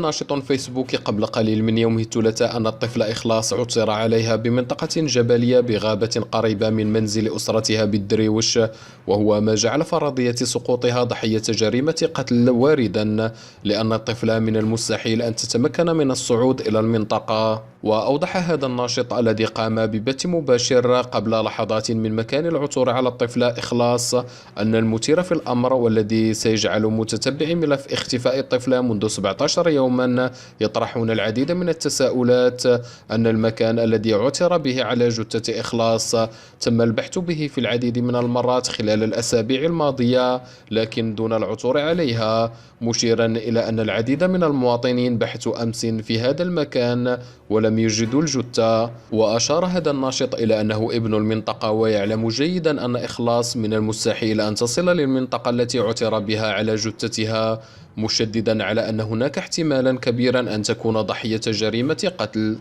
ناشط فيسبوكي قبل قليل من يومه الثلاثاء أن الطفل إخلاص عثر عليها بمنطقة جبلية بغابة قريبة من منزل أسرتها بالدريوش، وهو ما جعل فرضية سقوطها ضحية جريمة قتل واردا، لأن الطفل من المستحيل أن تتمكن من الصعود إلى المنطقة. وأوضح هذا الناشط الذي قام ببث مباشر قبل لحظات من مكان العثور على الطفل إخلاص أن المثير في الأمر والذي سيجعل متتبعي ملف اختفاء الطفل منذ 17 يوما يطرحون العديد من التساؤلات أن المكان الذي عثر به على جثة إخلاص تم البحث به في العديد من المرات خلال الأسابيع الماضية لكن دون العثور عليها، مشيرا إلى أن العديد من المواطنين بحثوا أمس في هذا المكان ولم يجدوا الجثة. وأشار هذا الناشط إلى أنه ابن المنطقة ويعلم جيدا أن إخلاص من المستحيل أن تصل للمنطقة التي عثر بها على جثتها، مشددا على أن هناك احتمالا كبيرا أن تكون ضحية جريمة قتل.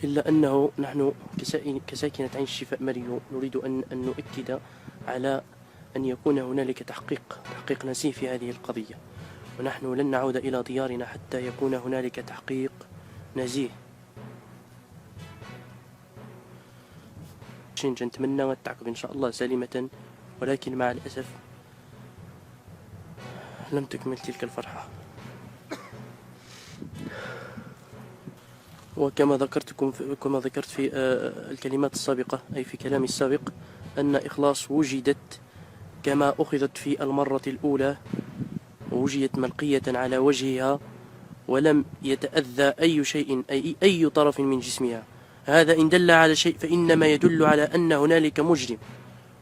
إلا أنه نحن كساكنة عين الشفاء ماريو نريد أن نؤكد على أن يكون هنالك تحقيق نزيه في هذه القضية، ونحن لن نعود إلى ديارنا حتى يكون هنالك تحقيق نزيه. نتمنى أن تعقب إن شاء الله سالمة، ولكن مع الأسف لم تكمل تلك الفرحة. وكما ذكرت في الكلمات السابقة، أي في كلامي السابق، أن إخلاص وجدت كما أخذت في المرة الأولى، وجدت ملقية على وجهها ولم يتأذى أي شيء أي طرف من جسمها. هذا إن دل على شيء فإنما يدل على أن هنالك مجرم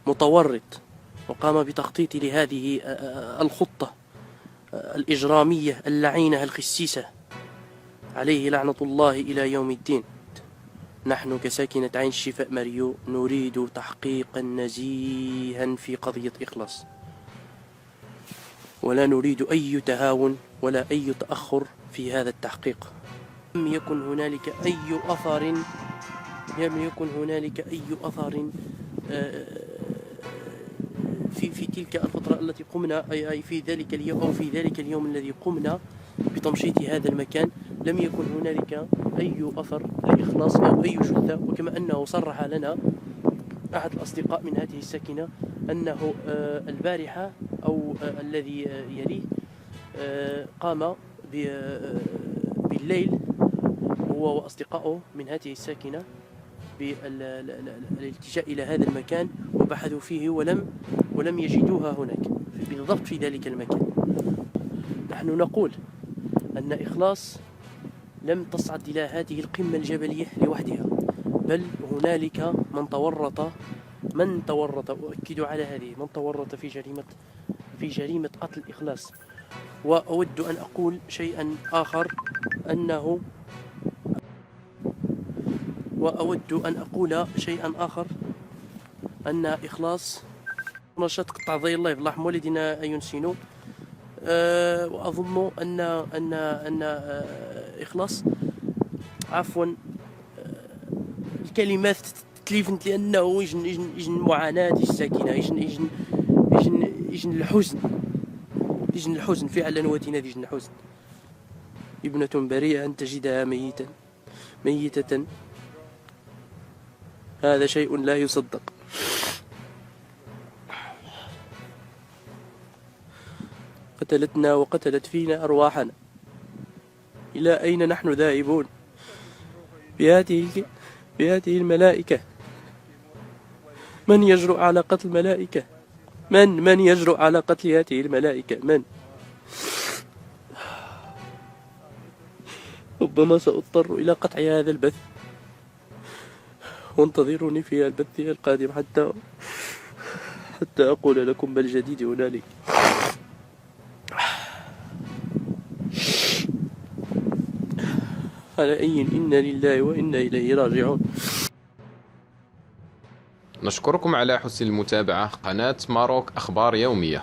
متورط وقام بتخطيط لهذه الخطة الإجرامية اللعينة الخسيسة، عليه لعنة الله إلى يوم الدين. نحن كساكنة عين الشفاء ماريو نريد تحقيقا نزيها في قضية إخلاص، ولا نريد أي تهاون ولا أي تأخر في هذا التحقيق. لم يكن هنالك أي أثر في تلك الفترة التي قمنا، أي في ذلك اليوم أو في ذلك اليوم الذي قمنا بتمشيط هذا المكان، لم يكن هنالك أي أثر لإخلاص أو أي جثة. وكما أنه صرح لنا أحد الأصدقاء من هذه الساكنة أنه البارحة أو الذي يليه قام بالليل هو وأصدقائه من هذه الساكنة بالالتجاء إلى هذا المكان وبحثوا فيه ولم يجدوها هناك بالضبط في ذلك المكان. نحن نقول أن إخلاص لم تصعد إلى هذه القمة الجبلية لوحدها، بل هنالك من تورط أؤكد على هذه، من تورط في جريمة قتل إخلاص. وأود أن أقول شيئا آخر، أن إخلاص نشاط قطع ضي الله بالله والدينا ينسينو. وأظن أن إخلاص عفوا الكلمات تليفنت، لأنه يجن معاناة الساكنة، يجن الحزن فعلا، وتنا يجن الحزن. ابنة بريئة أن تجدها ميتة، هذا شيء لا يصدق. قتلتنا وقتلت فينا أرواحنا، إلى أين نحن ذاهبون بهذه الملائكة؟ من يجرؤ على قتل الملائكة؟ من يجرؤ على قتل هذه الملائكة؟ من؟ ربما سأضطر إلى قطع هذا البث، وانتظروني في البث القادم حتى أقول لكم ما الجديد هنالك. على أي إنا لله وإنا إليه راجعون. نشكركم على حسن المتابعة. قناة ماروك أخبار يومية.